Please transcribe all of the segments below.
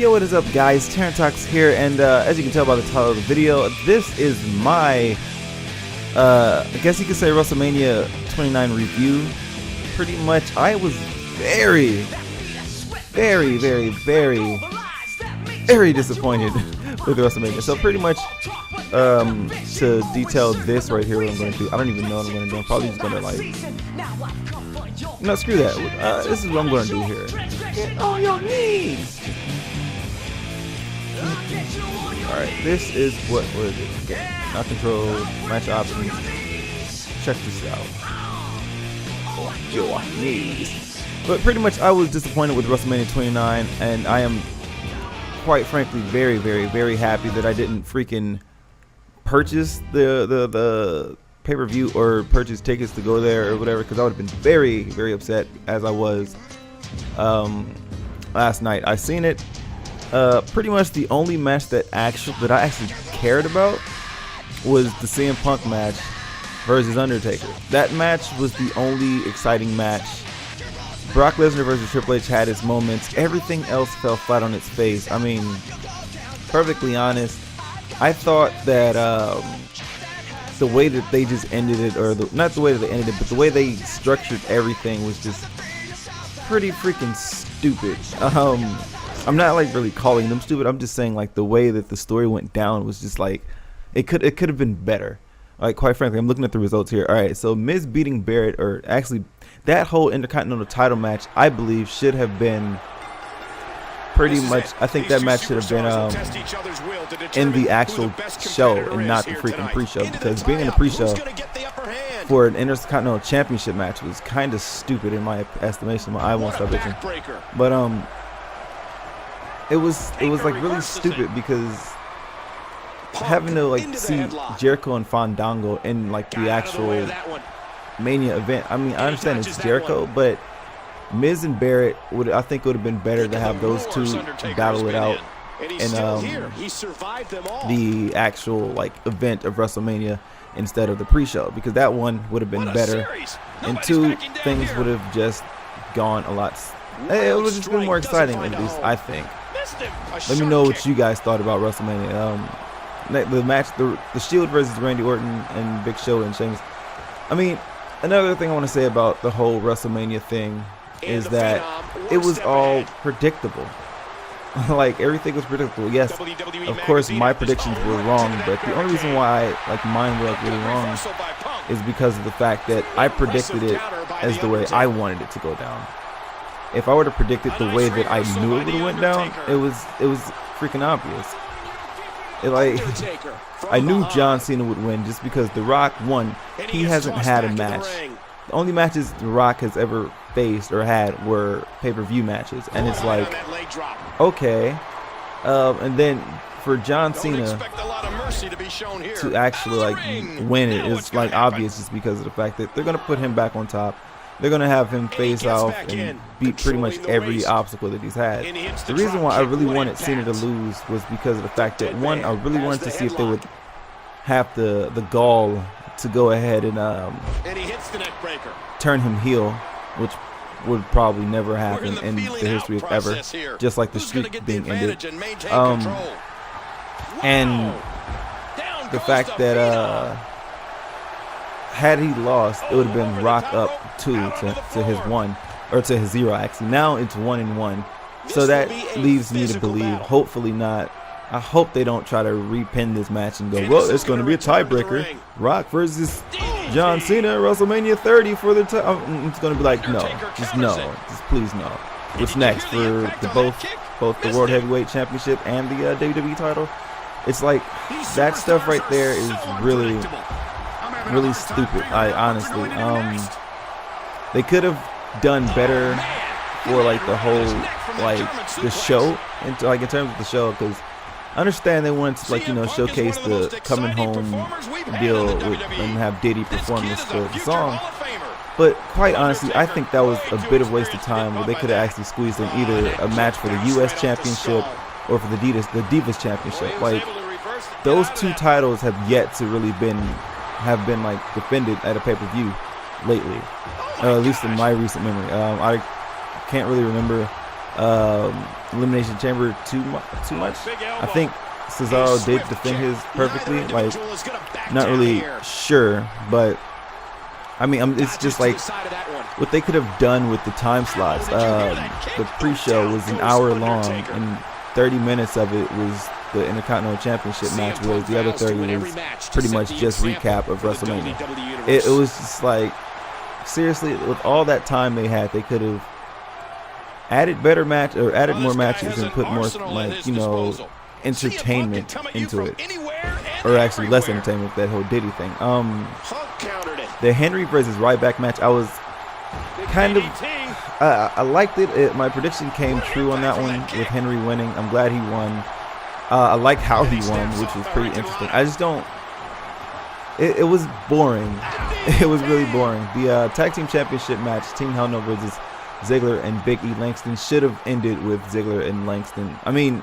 Yo, what is up, guys? TTarantox here, and as you can tell by the title of the video, this is my, I guess you could say WrestleMania 29 review. Pretty much, I was very disappointed with WrestleMania. So pretty much, to detail this right here, what I'm going to do, I don't even know what I'm going to do. I'm probably just going to no, screw that. This is what I'm going to do here. Get on your knees. Alright, this is what is it? Okay. Not control, match options. Check this out. On your knees. But pretty much, I was disappointed with WrestleMania 29, and I am quite frankly very happy that I didn't freaking purchase the pay-per-view or purchase tickets to go there or whatever, because I would have been very upset as I was last night. I seen it. Pretty much the only match that I actually cared about was the CM Punk match versus Undertaker. That match was the only exciting match. Brock Lesnar versus Triple H had its moments. Everything else fell flat on its face. I mean, perfectly honest, I thought that the way that they just ended it, or not the way that they ended it, but the way they structured everything was just pretty freaking stupid. I'm not like really calling them stupid. I'm just saying like the way that the story went down was just like it could have been better. Like, quite frankly, I'm looking at the results here. All right, so Miz beating Barrett, or actually that whole Intercontinental title match, I believe should have been pretty much. I think that match should have been in the actual show and not the freaking pre-show, because being in the pre-show for an Intercontinental Championship match was kind of stupid in my estimation. I won't stop bitching, but it was like really stupid, because having to like see Jericho and Fandango in like the actual Mania event. I mean, I understand it's Jericho, but Miz and Barrett I think would have been better to have those two battle it out in the actual like event of WrestleMania instead of the pre-show, because that one would have been better, and two, things would have just gone a lot. It would have just been more exciting, at least I think. Let me know what you guys thought about WrestleMania. The match, the Shield versus Randy Orton and Big Show and Sheamus. I mean, another thing I want to say about the whole WrestleMania thing is that it was all predictable. Like, everything was predictable. Yes, of course, my predictions were wrong, but the only reason why mine were really wrong is because of the fact that I predicted it as the way I wanted it to go down. If I were to predict it the way that I knew it would have went down, it was freaking obvious. I knew John Cena would win just because The Rock won. He hasn't had a match. The only matches The Rock has ever faced or had were pay-per-view matches, and it's like, okay, and then for John Cena to actually win it is like obvious, just because of the fact that they're gonna put him back on top. They're going to have him face off and beat pretty much every obstacle that he's had. The reason why I really wanted Cena to lose was because of the fact that, one, I really wanted to see if they would have the gall to go ahead and turn him heel, which would probably never happen in the history of ever, just like the streak being ended. And the fact that had he lost, it would have been Rock up 2 to his 1, or to his 0 actually. Now it's 1-1, so that leaves me to believe, hopefully not. I hope they don't try to repin this match and go, well, it's going to be a tiebreaker. Rock versus John Cena, WrestleMania 30 for the time. It's going to be like, no, just please no. What's next for both the World Heavyweight Championship and the WWE title? It's like, that stuff right there is really stupid. I honestly, they could have done better for the whole the show, in terms of the show, because I understand they wanted to showcase the coming home deal and have Diddy perform the song, but quite honestly, I think that was a bit of a waste of time, where they could have actually squeezed in either a match for the U.S. Championship or for the Divas Championship. Like, those two titles have yet to really been defended at a pay-per-view lately, at least in my recent memory. I can't really remember Elimination Chamber too much. I think Cesaro did defend his perfectly. Like, not really sure, but I mean, it's just like what they could have done with the time slots. The pre-show was an hour long, and 30 minutes of it was the Intercontinental Championship match, whereas the other 30 was pretty much just recap of WrestleMania. It was just like, seriously, with all that time they had, they could have added more matches and put more, like, you know, entertainment into it, or actually less entertainment, that whole Diddy thing. The Henry versus Ryback match, I was kind of I liked it. My prediction came true on that one with Henry winning. I'm glad he won. I like how he won, which was pretty interesting. I just don't. It was boring. It was really boring. The Tag Team Championship match, Team Hell No versus Ziggler and Big E Langston, should have ended with Ziggler and Langston. I mean,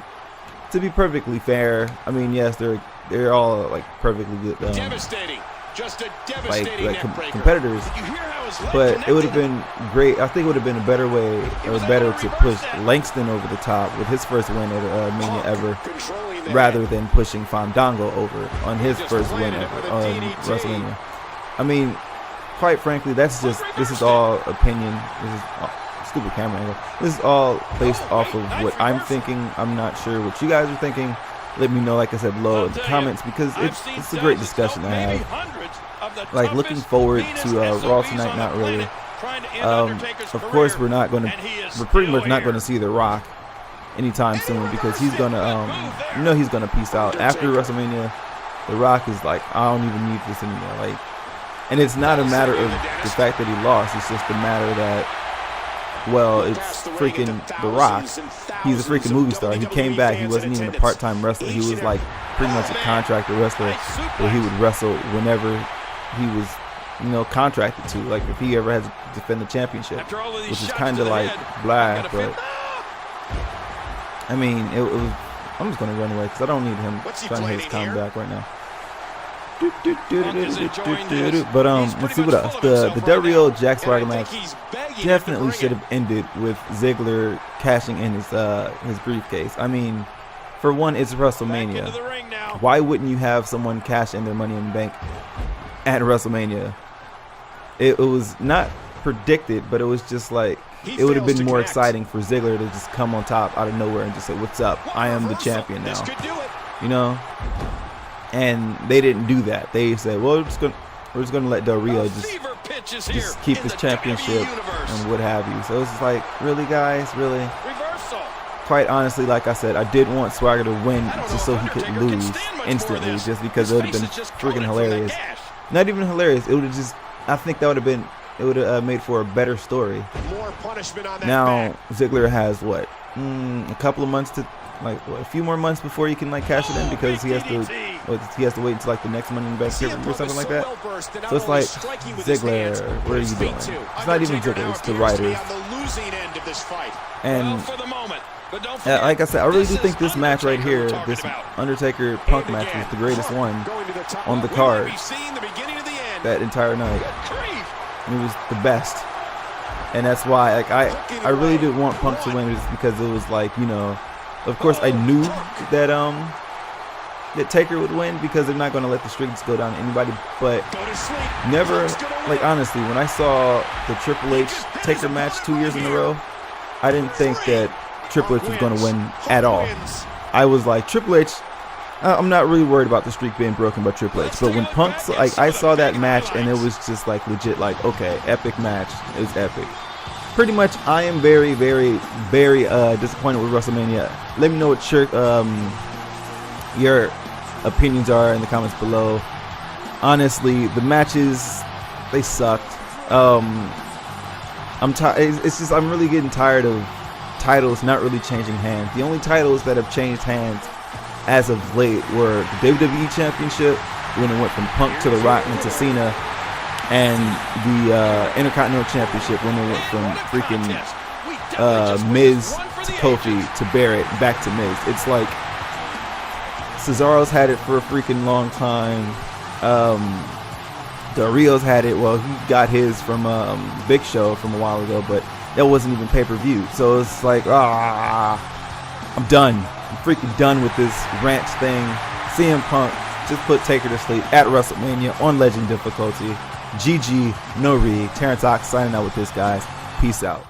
to be perfectly fair, I mean, yes, they're all like perfectly good, devastating. Just a devastating like competitors, but it would have been great. I think it would have been a better way, or better, to push Langston over the top with his first win at Mania ever, rather than pushing Fandango over on his first win ever on WrestleMania. I mean, quite frankly, this is all opinion. This is stupid camera angle. This is all based off of what I'm thinking. I'm not sure what you guys are thinking. Let me know, like I said, below in the comments, because it's a great discussion to have. Like, looking forward to Raw tonight, not really. Of course, we're pretty much not gonna see The Rock anytime soon, because he's gonna, he's gonna peace out after WrestleMania. The Rock is like, I don't even need this anymore. Like, and it's not a matter of the fact that he lost. It's just a matter that, well, it's freaking The Rock. He's a freaking movie star. He came back. He wasn't even a part-time wrestler. He was like pretty much a contracted wrestler, where he would wrestle whenever he was, contracted to. Like, if he ever had to defend the championship, which is kind of like blah. But I mean, it was. I'm just gonna run away because I don't need him trying to hit his comeback right now. But let's see what else. The Del Rio Jack Swagger match definitely should have ended with Ziggler cashing in his briefcase. I mean, for one, it's WrestleMania. Why wouldn't you have someone cash in their Money in the Bank at WrestleMania? It was not predicted, but it was just like, it would have been more exciting for Ziggler to just come on top out of nowhere and just say, "What's up? I am the champion now." And they didn't do that. They said, "Well, we're just gonna let Del Rio just keep his championship and what have you." So it's just like, really, guys, really? Quite honestly, like I said, I did want Swagger to win just so he could lose instantly, just because it would have been freaking hilarious. Not even hilarious. It would have just, I think that would have been, it would have made for a better story. Now Ziggler has what, a couple of months to, like, a few more months before he can, like, cash it in, because he has to wait until, like, the next Money in the Bank or something like that. So it's like, Ziggler, what are you doing? It's not even Ziggler, it's the writers. And like I said, I really do think this match right here, this Undertaker Punk match, was the greatest one on the card that entire night. It was the best. And that's why, like, I really did want Punk to win, just because it was like, of course I knew that that Taker would win, because they're not going to let the streaks go down to anybody, but never, like, honestly, when I saw the Triple H Taker match 2 years in a row, I didn't think that Triple H was going to win at all. I was like, Triple H, I'm not really worried about the streak being broken by Triple H, but when Punk's, like, I saw that match and it was just like legit, like, okay, epic match, is epic. Pretty much, I am very, very, very disappointed with WrestleMania. Let me know what your opinions are in the comments below. Honestly, the matches, they sucked. I'm tired. It's just, I'm really getting tired of titles not really changing hands. The only titles that have changed hands as of late were the WWE Championship, when it went from Punk to The Rock and to Cena, and the Intercontinental Championship, when it went from freaking Miz to Kofi to Barrett back to Miz. It's like, Cesaro's had it for a freaking long time. Del Rio's had it. Well, he got his from Big Show from a while ago, but that wasn't even pay-per-view. So it's like, I'm done. I'm freaking done with this ranch thing. CM Punk just put Taker to sleep at WrestleMania on Legend difficulty. GG, no re. TTarantox signing out with this, guys. Peace out.